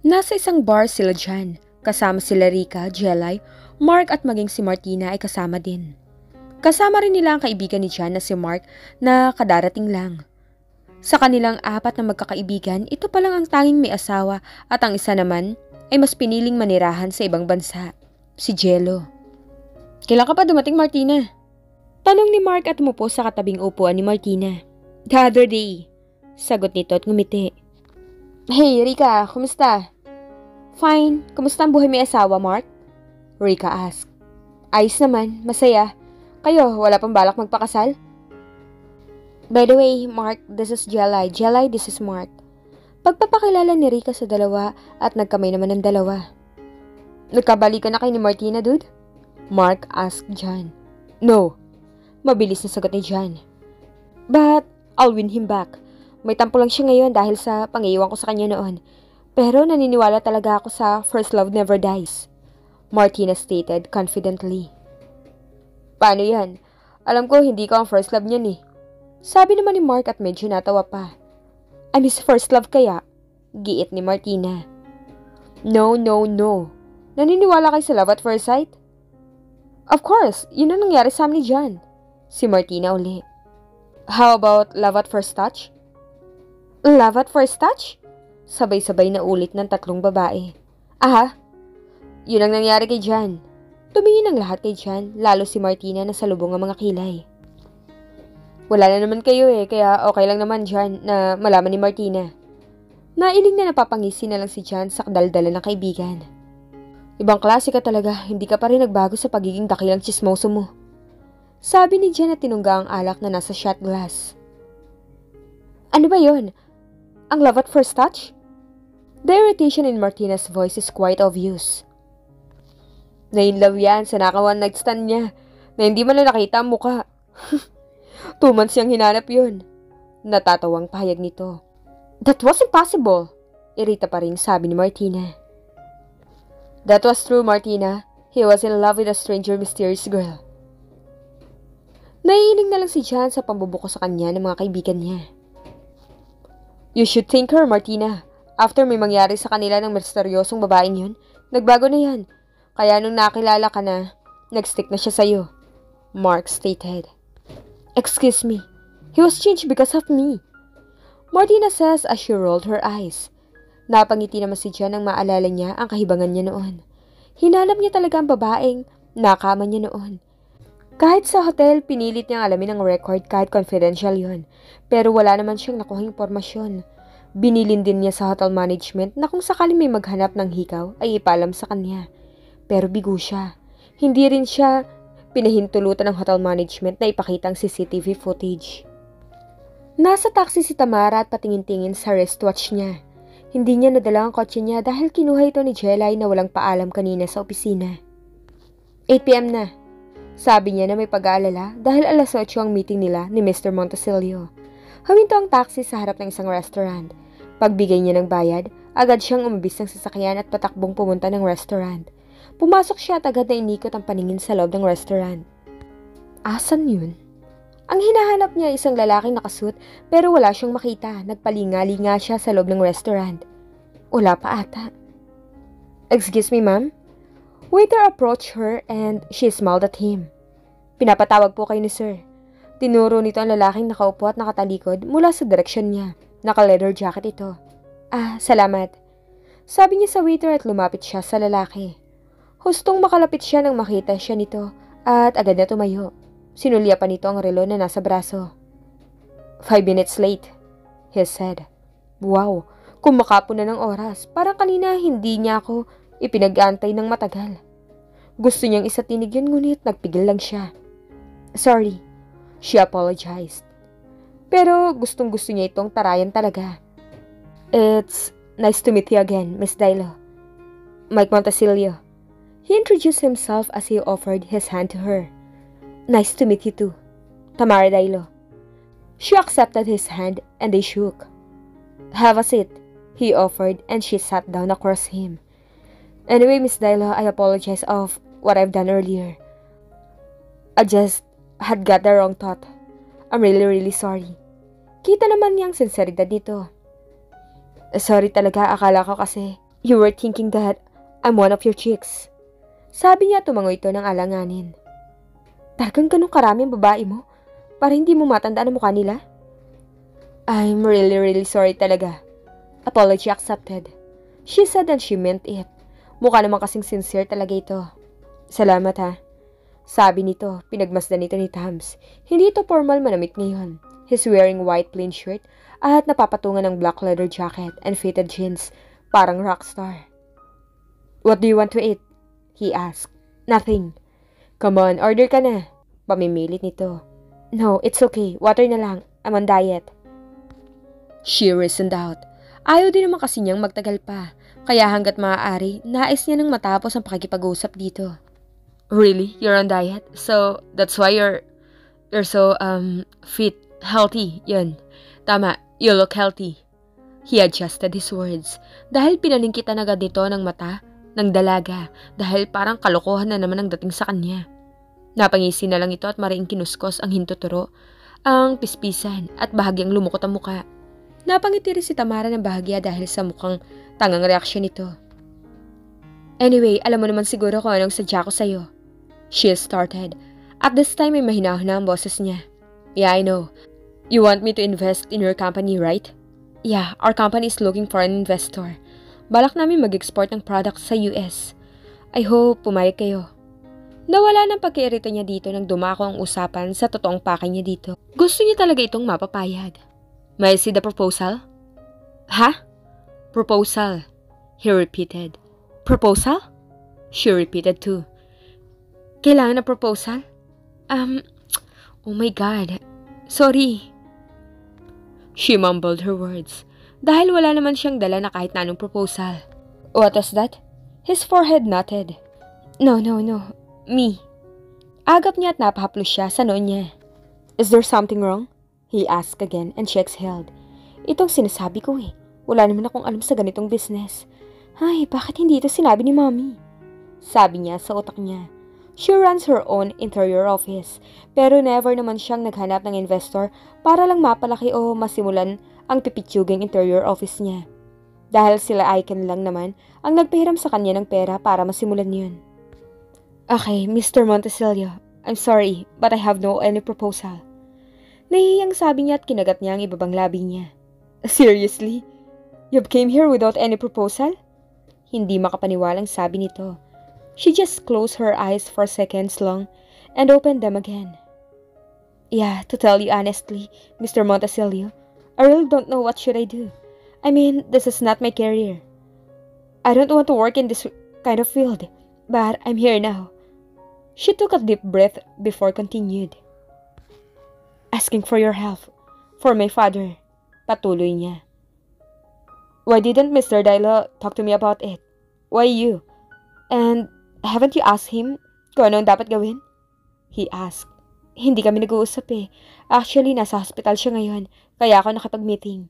Nasa isang bar sila dyan. Kasama sila Rika, Jelay, Mark at maging si Martina ay kasama din. Kasama rin nila ang kaibigan ni Jan na si Mark na kadarating lang. Sa kanilang apat na magkakaibigan, ito pa lang ang tanging may asawa at ang isa naman ay mas piniling manirahan sa ibang bansa, si Jello. Kailan ka pa dumating, Martina? Tanong ni Mark at umupo sa katabing upuan ni Martina. The other day, sagot nito at ngumiti. Hey, Rika, kumusta? Fine, kumusta ang buhay may asawa, Mark? Rika asked. Ayos naman, masaya. Kayo, wala pang balak magpakasal? By the way, Mark, this is Jelay. Jelay, this is Mark. Pagpapakilala ni Rika sa dalawa at nagkamay naman ng dalawa. Nagkabalikan na kayo ni Martina, dude? Mark asked Jan. No. Mabilis na sagot ni Jan. But, I'll win him back. May tampo lang siya ngayon dahil sa pang-iwan ko sa kanya noon. Pero naniniwala talaga ako sa first love never dies. Martina stated confidently. Paano yan? Alam ko hindi ko ang first love niyan eh. Sabi naman ni Mark at medyo natawa pa. I'm his first love kaya? Giit ni Martina. No. Naniniwala kayo sa love at first sight? Of course, yun ang nangyari sa amin ni Jan. Si Martina uli. How about love at first touch? Love at first touch? Sabay-sabay na ulit ng tatlong babae. Aha, yun ang nangyari kay Jan. Tumingin ang lahat kay Jan, lalo si Martina na salubong ang mga kilay. Wala na naman kayo eh, kaya okay lang naman Jan na malaman ni Martina. Nailing na napapangisi na lang si Jan sa kadaldala ng kaibigan. Ibang klase ka talaga, hindi ka pa rin nagbago sa pagiging dakilang chismoso mo. Sabi ni Jan at tinungga ang alak na nasa shot glass. Ano ba yon? Ang love at first touch? The irritation in Martina's voice is quite obvious. Na-inlove yan sa naka-one night stand niya na hindi man na nakita ang muka. 2 months siyang hinanap yun. Natatawang pahayag nito. That was impossible. Irita pa rin sabi ni Martina. That was true, Martina. He was in love with a stranger mysterious girl. Naiiling na lang si Jan sa pambubuko sa kanya ng mga kaibigan niya. You should thank her, Martina. After may mangyari sa kanila ng misteryosong babaeng yun, nagbago na yan. Kaya nung nakilala ka na, nag-stick na siya sa'yo. Mark stated. Excuse me. He was changed because of me. Martina says as she rolled her eyes. Napangiti naman si Jan nang maalala niya ang kahibangan niya noon. Hinanap niya talaga ang babaeng nakama niya noon. Kahit sa hotel, pinilit niyang alamin ang record kahit confidential yon. Pero wala naman siyang nakuhang impormasyon. Binilin din niya sa hotel management na kung sakaling may maghanap ng hikaw ay ipalam sa kanya. Pero bigo siya. Hindi rin siya pinahintulutan ng hotel management na ipakita ang CCTV footage. Nasa taxi si Tamara at patingin-tingin sa wristwatch niya. Hindi niya nadala ang kotse niya dahil kinuha ito ni Jelay na walang paalam kanina sa opisina. 8 p.m. na. Sabi niya na may pag-aalala dahil alas 8 ang meeting nila ni Mr. Montesilio. Huminto ang taxi sa harap ng isang restaurant. Pagbigay niya ng bayad, agad siyang umabis ng sasakyan at patakbong pumunta ng restaurant. Pumasok siya at agad na inikot ang paningin sa loob ng restaurant. Asan yun? Ang hinahanap niya ay isang lalaking nakasuit pero wala siyang makita. Nagpalinga-linga siya sa loob ng restaurant. Wala pa ata. Excuse me, ma'am? Waiter approached her and she smiled at him. Pinapatawag po kayo ni sir. Tinuro nito ang lalaking nakaupo at nakatalikod mula sa direksyon niya. Naka-leather jacket ito. Salamat. Sabi niya sa waiter at lumapit siya sa lalaki. Hustong makalapit siya nang makita siya nito at agad na tumayo. Sinulya pa nito ang relo na nasa braso. 5 minutes late, he said. Wow, kumakapo na ng oras. Parang kanina hindi niya ako ipinag-aantay ng matagal. Gusto niyang isatinig yun ngunit nagpigil lang siya. Sorry, she apologized. Pero gustong-gusto niya itong tarayan talaga. It's nice to meet you again, Miss Dailo. Mike Montesilio. He introduced himself as he offered his hand to her. Nice to meet you too, Tamara Dailo. She accepted his hand and they shook. Have a seat, he offered and she sat down across him. Anyway, Miss Dailo, I apologize of what I've done earlier. I just had got the wrong thought. I'm really sorry. Kita naman niyang sinseridad nito. Sorry talaga, akala ko kasi You were thinking that I'm one of your chicks. Sabi niya tumango ito ng alanganin. Talagang ganun karami ang babae mo? Para hindi mo matandaan ang mukha nila? I'm really sorry talaga. Apology accepted. She said and she meant it. Mukha naman kasing sincere talaga ito. Salamat ha. Sabi nito, pinagmasdan nito ni Tams. Hindi ito formal manamit ngayon. He's wearing white plain shirt at napapatungan ng black leather jacket and fitted jeans. Parang rockstar. What do you want to eat? He asked. Nothing. Come on, order ka na. Pamimilit nito. No, it's okay. Water na lang. I'm on diet. She reasoned out. Ayaw din naman kasi niyang magtagal pa. Kaya hanggat maaari, nais niya nang matapos ang pakikipag-usap dito. Really? You're on diet? So, that's why you're so, fit, healthy. Yun. Tama, you look healthy. He adjusted his words. Dahil pinalingkitan agad nito ng mata ng dalaga. Dahil parang kalokohan na naman ang dating sa kanya. Napangisi na lang ito at mariing kinuskos ang hintuturo, ang pispisan at bahagyang lumukot ang muka. Napangiti rin si Tamara ng bahagya dahil sa mukhang tangang reaksyon nito. Anyway, alam mo naman siguro kung anong sadya ko sa'yo. She started. At this time ay mahina-hina ang boses niya. Yeah, I know. You want me to invest in your company, right? Yeah, our company is looking for an investor. Balak namin mag-export ng products sa US. I hope pumayag kayo. Nawala ng pagkairita niya dito nang dumako ang usapan sa totoong pakay niya dito. Gusto niya talaga itong mapapayag. May I see the proposal? Ha? Proposal, he repeated. Proposal? She repeated too. Kailangan na proposal? Oh my God. Sorry. She mumbled her words. Dahil wala naman siyang dala na kahit na anong proposal. What was that? His forehead knotted. No. Me. Agap niya at napahaplos siya sa noon niya. Is there something wrong? He asked again and she exhaled. Itong sinasabi ko eh. Wala naman akong alam sa ganitong business. Ay, bakit hindi ito sinabi ni Mommy? Sabi niya sa utak niya. She runs her own interior office, pero never naman siyang naghanap ng investor para lang mapalaki o masimulan ang pipitsuging interior office niya. Dahil sila Icon lang naman ang nagpahiram sa kanya ng pera para masimulan yun. Okay, Mr. Montesilio, I'm sorry, but I have no any proposal. Nahihiyang sabi niya at kinagat niya ang ibabang labi niya. Seriously? You came here without any proposal? Hindi makapaniwalang sabi nito. She just closed her eyes for seconds long and opened them again. Yeah, to tell you honestly, Mr. Montesilio, I really don't know what should I do. I mean, this is not my career. I don't want to work in this kind of field, but I'm here now. She took a deep breath before continued. Asking for your help, for my father. Patuloy niya. Why didn't Mr. Dilo talk to me about it? Why you? And haven't you asked him kung ano ang dapat gawin? He asked. Hindi kami nag-uusap eh. Actually, nasa hospital siya ngayon, kaya ako nakapag-meeting.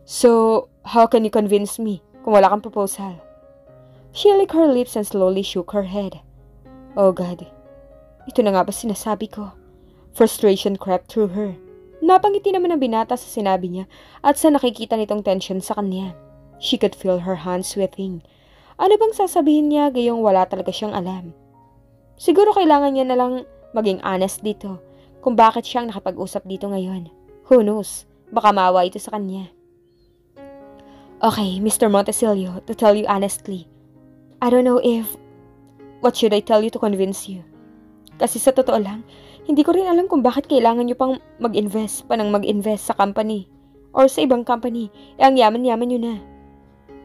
So, how can you convince me kung wala kang proposal? She licked her lips and slowly shook her head. Oh God, ito na nga ba sinasabi ko? Frustration crept through her. Napangiti naman ang binata sa sinabi niya at sa nakikita nitong tension sa kanya. She could feel her hands sweating. Ano bang sasabihin niya gayong wala talaga siyang alam? Siguro kailangan niya na lang maging honest dito kung bakit siyang nakapag-usap dito ngayon. Who knows? Baka maawa ito sa kanya. Okay, Mr. Montesilio, to tell you honestly, I don't know if... What should I tell you to convince you? Kasi sa totoo lang, hindi ko rin alam kung bakit kailangan nyo pang mag-invest sa company or sa ibang company. Ang yaman-yaman nyo na.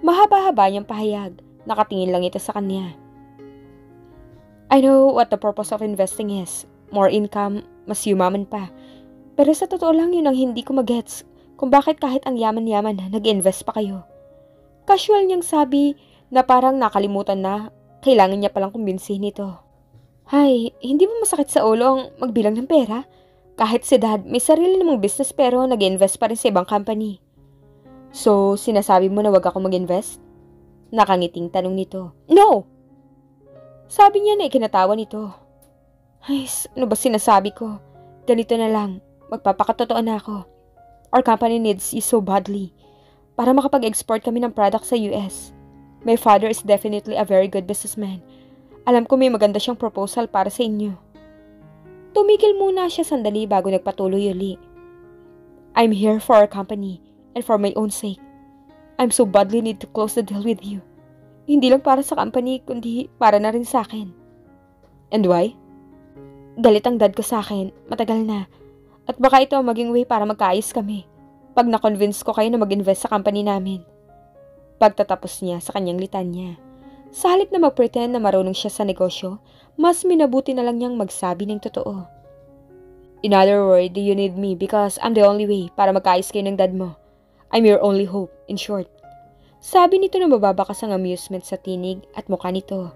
Mahaba-haba niyang pahayag. Nakatingin lang ito sa kanya. I know what the purpose of investing is. More income, mas yumaman pa. Pero sa totoo lang yun ang hindi ko magets kung bakit kahit ang yaman-yaman na nag-invest pa kayo. Casual niyang sabi na parang nakalimutan na kailangan niya palang kumbinsihin ito. Hay, hindi ba masakit sa ulo ang magbilang ng pera? Kahit si Dad may sarili namang business pero nag-invest pa rin sa ibang company. So, sinasabi mo na wag ako mag-invest? Nakangiting tanong nito. No! Sabi niya na ikinatawa nito. Ay, ano ba sinasabi ko? Ganito na lang, magpapakatotoo na ako. Our company needs you so badly para makapag-export kami ng product sa US. My father is definitely a very good businessman. Alam ko may maganda siyang proposal para sa inyo. Tumigil muna siya sandali bago nagpatuloy uli. I'm here for our company and for my own sake. I'm so badly need to close the deal with you. Hindi lang para sa company, kundi para na rin sa akin. And why? Galit ang dad ko sa akin, matagal na. At baka ito ang maging way para magkaayos kami. Pag na-convince ko kayo na mag-invest sa company namin. Pagtatapos niya sa kanyang litanya, sa halip na mag-pretend na marunong siya sa negosyo, mas minabuti na lang niyang magsabi ng totoo. In other words, you need me because I'm the only way para magkaayos kayo ng dad mo. I'm your only hope, in short. Sabi nito na mababakas ang amusement sa tinig at mukha nito,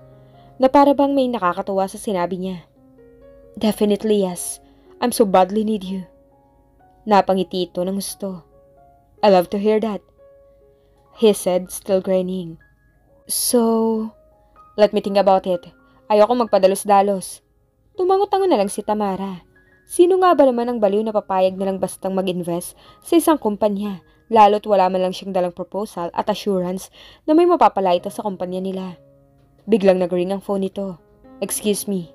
na para bang may nakakatuwa sa sinabi niya. Definitely yes, I'm so badly need you. Napangiti ito ng gusto. I love to hear that, he said, still grinning. So, let me think about it. Ayoko magpadalos-dalos. Tumangot-tango na lang si Tamara. Sino nga ba naman ang baliw na papayag na lang bastang mag-invest sa isang kumpanya, lalo't wala man lang siyang dalang proposal at assurance na may mapapala ito sa kumpanya nila. Biglang nag-ring ang phone nito. Excuse me.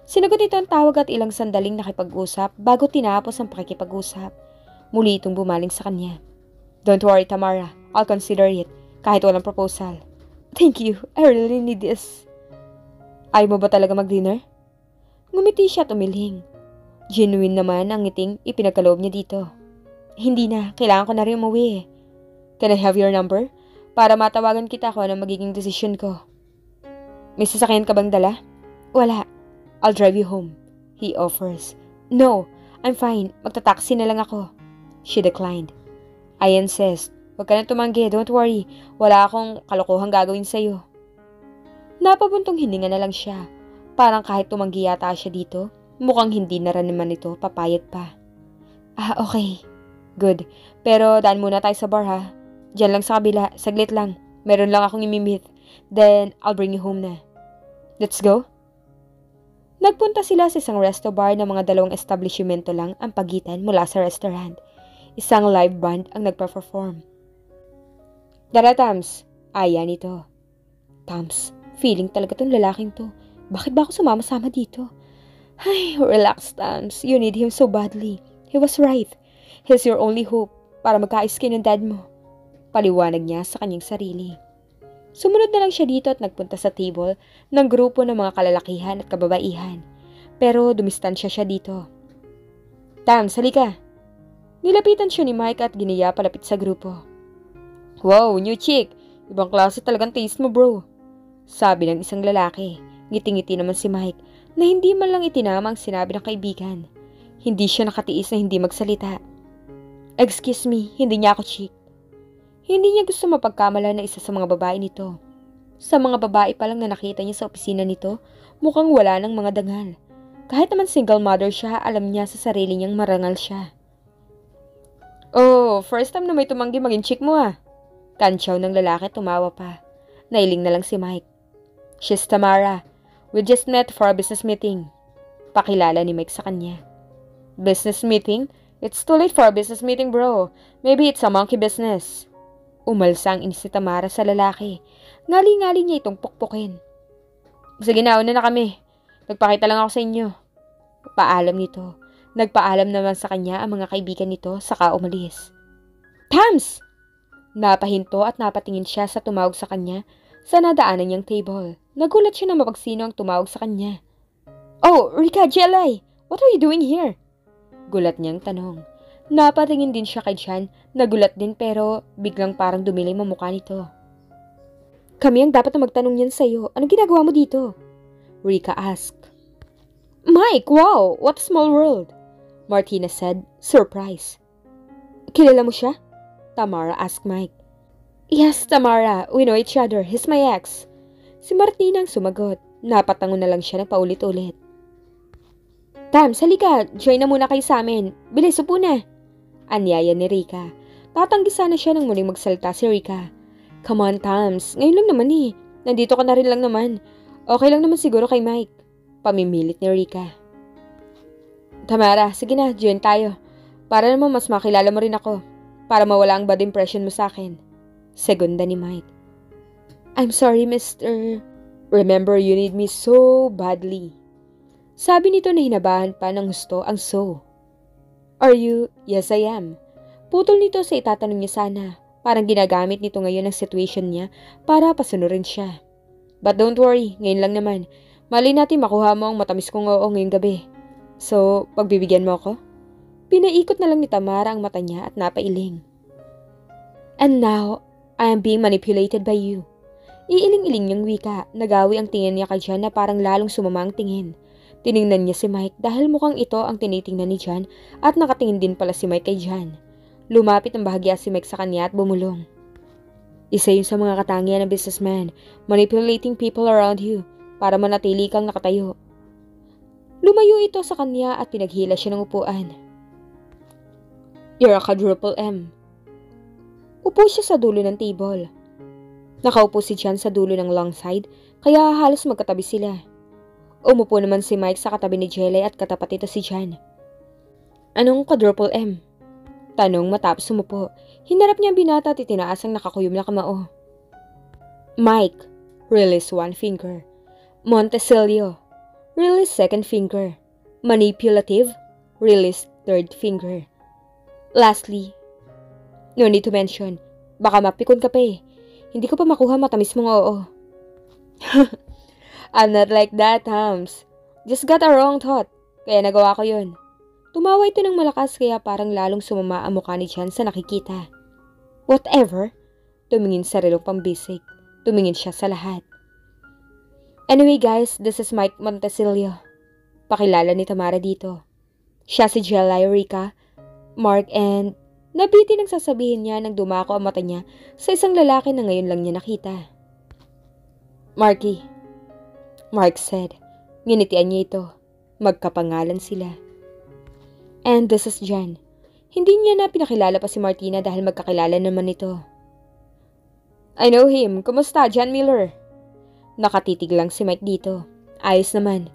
Sinagot ito ang tawag at ilang sandaling nakipag-usap bago tinapos ang pakikipag-usap. Muli itong bumaling sa kanya. Don't worry, Tamara. I'll consider it, kahit walang proposal. Thank you. I really need this. Ayaw mo ba talaga mag-dinner? Ngumiti siya at umiling. Genuine naman ang ngiting ipinagkaloob niya dito. Hindi na. Kailangan ko na rin umuwi. Can I have your number? Para matawagan kita kung anong magiging desisyon ko. May sasakyan ka bang dala? Wala. I'll drive you home, he offers. No, I'm fine. Magta-taxi na lang ako. She declined. I insist. Huwag ka nang tumanggi. Don't worry. Wala akong kalokohang gagawin sa'yo. Napabuntong hininga na lang siya. Parang kahit tumanggi yata siya dito, mukhang hindi na rin naman ito papayag pa. Okay. Good. Pero daan muna tayo sa bar ha. Diyan lang sa kabila. Saglit lang. Meron lang akong imimit. Then, I'll bring you home na. Let's go? Nagpunta sila sa isang resto bar na mga dalawang establishmento lang ang pagitan mula sa restaurant. Isang live band ang nagpa-perform. Dara, Tams. Aya nito. Tams, feeling talaga tong lalaking to. Bakit ba ako sumama-sama dito? Ay, relax, Tams. You need him so badly. He was right. He's your only hope para magkaayos kayo ng dad mo. Paliwanag niya sa kanyang sarili. Sumunod na lang siya dito at nagpunta sa table ng grupo ng mga kalalakihan at kababaihan. Pero dumistansya siya dito. Tams, halika. Nilapitan siya ni Mike at giniya palapit sa grupo. Wow, new chick. Ibang klase talagang taste mo, bro. Sabi ng isang lalaki. Ngiti-ngiti naman si Mike na hindi man lang itinama ang sinabi ng kaibigan. Hindi siya nakatiis na hindi magsalita. Excuse me, hindi niya ako chick. Hindi niya gusto mapagkamala na isa sa mga babae nito. Sa mga babae pa lang na nakita niya sa opisina nito, mukhang wala ng mga dangal. Kahit naman single mother siya, alam niya sa sarili niyang marangal siya. Oh, first time na may tumanggi maging chick mo ah. Kantsaw ng lalaki, tumawa pa. Nailing na lang si Mike. She's Tamara. We just met for a business meeting. Pakilala ni Mike sa kanya. Business meeting? It's too late for a business meeting, bro. Maybe it's a monkey business. Umalsa ang inis ni Tamara sa lalaki. Ngali-ngali niya itong pukpukin. Sige na, una na kami. Nagpakita lang ako sa inyo. Paalam nito. Nagpaalam naman sa kanya ang mga kaibigan nito saka umalis. Tams! Napahinto at napatingin siya sa tumawag sa kanya sa nadaanan niyang table. Nagulat siya na mapagsino ang tumawag sa kanya. Oh, Rika, GLI! What are you doing here? Gulat niyang tanong. Napatingin din siya kay Jan, nagulat din pero biglang parang dumilim ang mukha nito. Kami ang dapat na magtanong yan sa'yo. Anong ginagawa mo dito? Rika asked. Mike, wow! What a small world! Martina said, surprised. Kilala mo siya? Tamara asked Mike. Yes, Tamara. We know each other. He's my ex. Si Martina ang sumagot. Napatango na lang siya ng paulit-ulit. Tams, halika. Join na muna kayo sa amin. Bilis, upo na. Anyaya ni Rika. Tatanggi sana siya nang muling magsalita si Rika. Come on, Tams. Ngayon lang naman eh. Nandito ka na rin lang naman. Okay lang naman siguro kay Mike. Pamimilit ni Rika. Tamara, sige na. Join tayo. Para naman mas makilala mo rin ako. Para mawala ang bad impression mo sa akin. Segunda ni Mike. I'm sorry, Mr. Remember, you need me so badly. Sabi nito na hinabahan pa ng gusto ang so. Are you? Yes, I am. Putol nito sa itatanong niya sana. Parang ginagamit nito ngayon ang situation niya para pasunurin siya. But don't worry, ngayon lang naman. Mali natin makuha mo ang matamis kong oo ngayong gabi. So, pagbibigyan mo ako? Pinaikot na lang ni Tamara ang mata niya at napailing. And now, I am being manipulated by you. Iiling-iling niyang wika, nagawi ang tingin niya kay Jan na parang lalong sumama ang tingin. Tiningnan niya si Mike dahil mukhang ito ang tinitingnan ni Jan at nakatingin din pala si Mike kay Jan. Lumapit ang bahagya si Mike sa kanya at bumulong. Isa yun sa mga katangian ng businessman, manipulating people around you para manatili kang nakatayo. Lumayo ito sa kanya at pinaghila siya ng upuan. You're a quadruple M. Upo siya sa dulo ng table. Nakaupo si Jan sa dulo ng long side, kaya halos magkatabi sila. Umupo naman si Mike sa katabi ni Jelly at katapat ito si Jan. Anong quadruple M? Tanong matapos umupo. Hinarap niya ang binata at itinaas ang nakakuyom na kamao. Mike, release one finger. Montesilio, release second finger. Manipulative, release third finger. Lastly, no need to mention, baka mapikon ka pa eh. Hindi ko pa makuha matamis mong oo. I'm not like that, Hams. Just got a wrong thought, kaya nagawa ko yun. Tumawa ito ng malakas kaya parang lalong sumama ang mukha ni Jan sa nakikita. Whatever. Tumingin sa relong pambisig. Tumingin siya sa lahat. Anyway guys, this is Mike Montesilio. Pakilala ni Tamara dito. Siya si Jelly, Rica, Mark, and nabitin ang sasabihin niya nang dumako ang mata niya sa isang lalaki na ngayon lang niya nakita. Marky, Mark said. Nginitian niya ito. Magkapangalan sila. And this is Jan. Hindi niya na pinakilala pa si Martina dahil magkakilala naman ito. I know him. Kumusta, Jan Miller? Nakatitig lang si Mike dito. Ayos naman.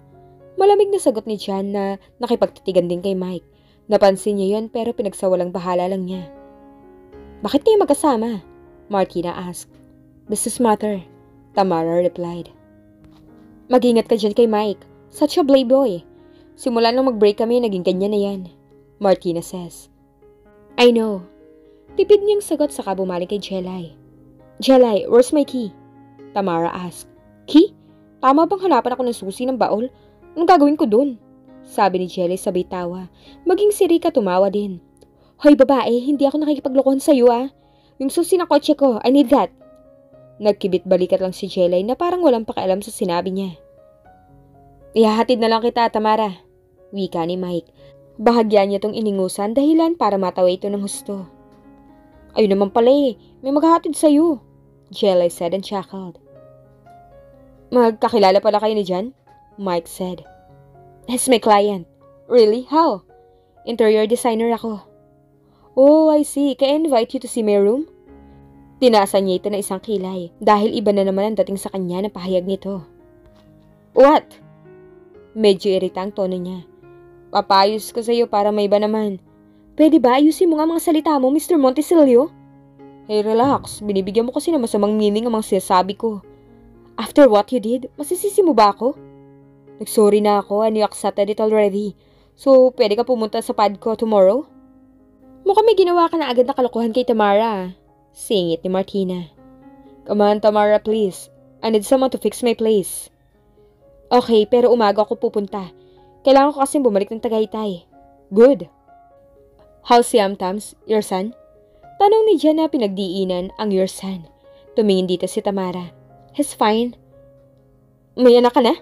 Malamig na sagot ni Jan na nakipagtitigan din kay Mike. Napansin niya yun pero pinagsawalang bahala lang niya. Bakit kayo magkasama? Martina asked. Business matter, Tamara replied. Mag-ingat ka dyan kay Mike. Such a playboy. Simula nang mag-break kami, naging ganyan na yan. Martina says. I know. Tipid niyang sagot saka bumalik kay Jelly. Jelly, where's my key? Tamara asked. Key? Tama bang hanapan ako ng susi ng baol? Anong gagawin ko dun? Sabi ni Jelly sabay tawa. Maging si Rica tumawa din. Hoy babae, hindi ako nakikipaglokohan sa'yo ah. Yung susi ng kotse ko, I need that. Nagkibit balikat lang si Jelly na parang walang pakialam sa sinabi niya. Ihahatid na lang kita, Tamara. Wika ni Mike. Bahagya niya tong iningusan dahilan para matawa ito ng husto. Ayun naman pala eh, may maghahatid sa'yo. Jelly said and chuckled. Magkakilala pala kayo ni Jan? Mike said. He's my client. Really? How? Interior designer ako. Oh, I see. Can I invite you to see my room? Tinaasan niya ito na isang kilay dahil iba na naman ang dating sa kanya na pahayag nito. What? Medyo irita ang tono niya. Papayos ko sa'yo para may iba naman. Pwede ba ayusin mo nga mga salita mo, Mr. Montesilio? Hey, relax. Binibigyan mo kasi na masamang meaning ang mga sinasabi ko. After what you did, masisisi mo ba ako? Nagsorry na ako and you accepted it already. So, pwede ka pumunta sa pad ko tomorrow? Mukhang may ginawa ka na agad na kalokohan kay Tamara. Singit ni Martina. Come on, Tamara, please. I need someone to fix my place. Okay, pero umaga ako pupunta. Kailangan ko kasing bumalik ng Tagaytay. Good. How's si Amtams, your son? Tanong ni Jan na pinagdiinan ang your son. Tumingin dito si Tamara. He's fine. May anak ka na?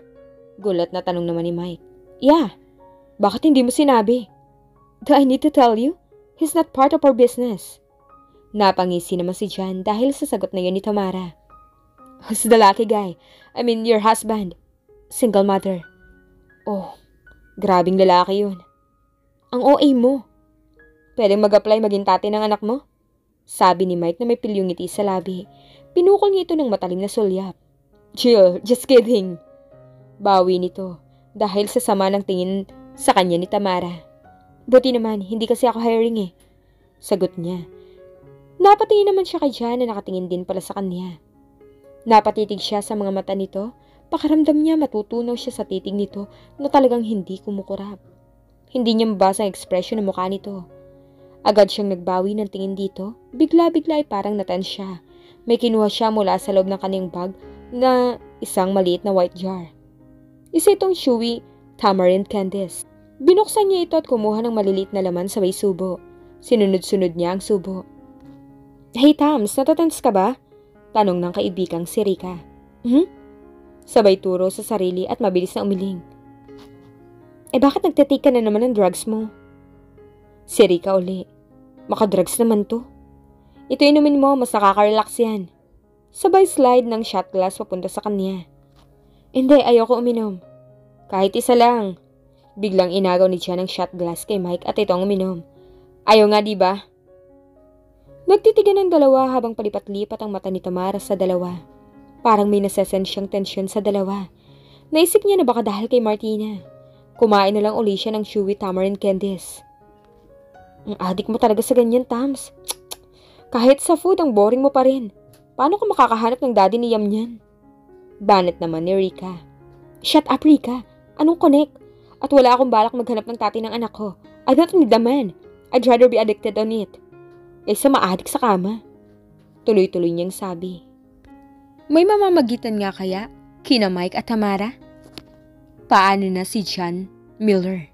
Gulat na tanong naman ni Mike. Yeah. Bakit hindi mo sinabi? Do I need to tell you? He's not part of our business. Napangisi naman si Jan dahil sa sagot na yun ni Tamara. Who's the lucky guy? I mean, your husband. Single mother. Oh, grabing lalaki yun. Ang OA mo. Pwedeng mag-apply maging tate ng anak mo? Sabi ni Mike na may pilyong ngiti sa labi. Pinukol niya ito ng matalim na sulyap. Chill, just kidding. Bawi nito dahil sa sama ng tingin sa kanya ni Tamara. Buti naman, hindi kasi ako hiring eh. Sagot niya. Napatingin naman siya kay Jan na nakatingin din pala sa kanya. Napatitig siya sa mga mata nito. Pakiramdam niya matutunaw siya sa titig nito na talagang hindi kumukurap. Hindi niya mabasa ang ekspresyon ng mukha nito. Agad siyang nagbawi ng tingin dito. Bigla-bigla ay parang natense siya. May kinuha siya mula sa loob ng kanyang bag na isang maliit na white jar. Isa itong chewy tamarind candies. Binuksan niya ito at kumuha ng maliliit na laman sa may subo. Sinunod-sunod niya ang subo. Hey Tams, natatense ka ba? Tanong ng kaibigang si Rika. Sabay turo sa sarili at mabilis na umiling. Bakit nagtatake ka na naman ng drugs mo? Si Rika uli. Makadrugs naman to. Ito inumin mo, mas nakaka-relax yan. Sabay slide ng shot glass papunta sa kanya. Hindi, ayoko uminom. Kahit isa lang. Biglang inagaw ni Tia ng shot glass kay Mike at ito ang uminom. Ayaw nga diba? Nagtitigan ng dalawa habang palipat-lipat ang mata ni Tamara sa dalawa. Parang may nasesense siyang tensyon sa dalawa. Naisip niya na baka dahil kay Martina. Kumain na lang uli siya ng chewy tamarind candies. Ang adik mo talaga sa ganyan, Tams. Kahit sa food, ang boring mo pa rin. Paano ka makakahanap ng daddy ni Yam niyan? Banat naman ni Rika. Shut up, Rika. Anong connect? At wala akong balak maghanap ng tati ng anak ko. I don't need the man. I'd rather be addicted on it. Kaysa ma-addict sa kama. Tuloy-tuloy niyang sabi. May mamamagitan nga kaya kina Mike at Tamara? Paano na si John Miller?